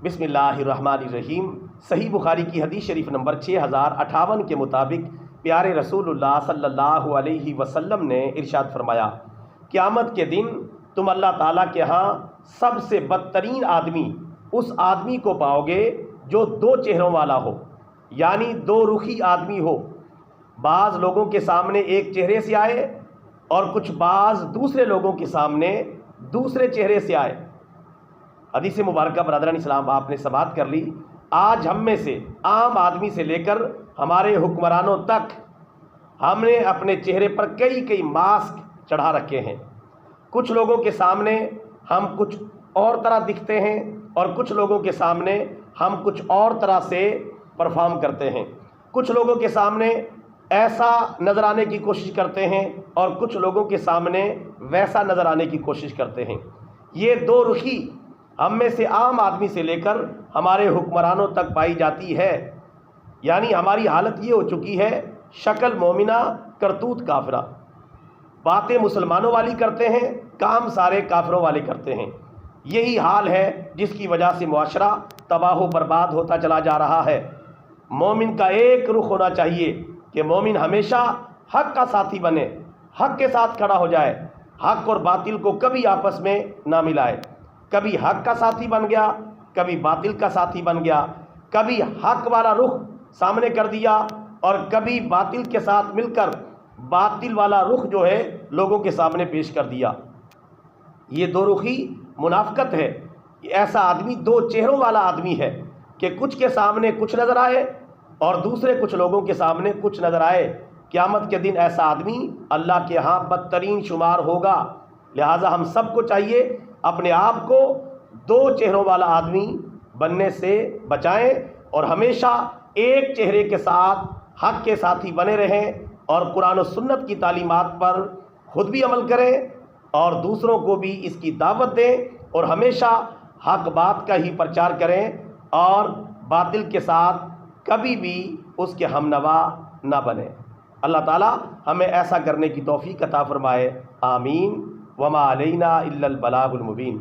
बिस्मिल्लाहिर्रहमानिर्रहीम। सही बुखारी की हदीस शरीफ नंबर 6058 के मुताबिक प्यारे रसूलुल्लाह सल्लल्लाहु अलैहि वसल्लम ने इरशाद फरमाया, क़यामत के दिन तुम अल्लाह ताला के यहाँ सबसे बदतरीन आदमी उस आदमी को पाओगे जो दो चेहरों वाला हो, यानी दो रुखी आदमी हो। बाज़ लोगों के सामने एक चेहरे से आए और कुछ बाज़ दूसरे लोगों के सामने दूसरे चेहरे से आए। हदीस मुबारक बरदरान इस्लाम आपने समाअत कर ली। आज हम में से आम आदमी से लेकर हमारे हुक्मरानों तक हमने अपने चेहरे पर कई कई मास्क चढ़ा रखे हैं। कुछ लोगों के सामने हम कुछ और तरह दिखते हैं और कुछ लोगों के सामने हम कुछ और तरह से परफॉर्म करते हैं। कुछ लोगों के सामने ऐसा नज़र आने की कोशिश करते हैं और कुछ लोगों के सामने वैसा नज़र आने की कोशिश करते हैं। ये दो रुखी हम में से आम आदमी से लेकर हमारे हुक्मरानों तक पाई जाती है। यानी हमारी हालत ये हो चुकी है, शक्ल मोमिना करतूत काफिरा। बातें मुसलमानों वाली करते हैं, काम सारे काफिरों वाले करते हैं। यही हाल है जिसकी वजह से मुआशरा तबाह बर्बाद होता चला जा रहा है। मोमिन का एक रुख होना चाहिए कि मोमिन हमेशा हक का साथी बने, हक के साथ खड़ा हो जाए, हक और बातिल को कभी आपस में ना मिलाए। कभी हक का साथी बन गया, कभी बातिल का साथी बन गया, कभी हक वाला रुख सामने कर दिया और कभी बातिल के साथ मिलकर बातिल वाला रुख जो है लोगों के सामने पेश कर दिया। ये दो रुखी मुनाफकत है। ऐसा आदमी दो चेहरों वाला आदमी है कि कुछ के सामने कुछ नज़र आए और दूसरे कुछ लोगों के सामने कुछ नज़र आए। क़यामत के दिन ऐसा आदमी अल्लाह के यहाँ बदतरीन शुमार होगा। लिहाजा हम सबको चाहिए अपने आप को दो चेहरों वाला आदमी बनने से बचाएं और हमेशा एक चेहरे के साथ हक के साथी बने रहें और कुरान और सुन्नत की तालीमात पर खुद भी अमल करें और दूसरों को भी इसकी दावत दें और हमेशा हक बात का ही प्रचार करें और बातिल के साथ कभी भी उसके हमनवा ना बने। अल्लाह ताला हमें ऐसा करने की तौफीक अता फरमाए। आमीन। वमा अलैना इल्लल बलागुल मुबीन।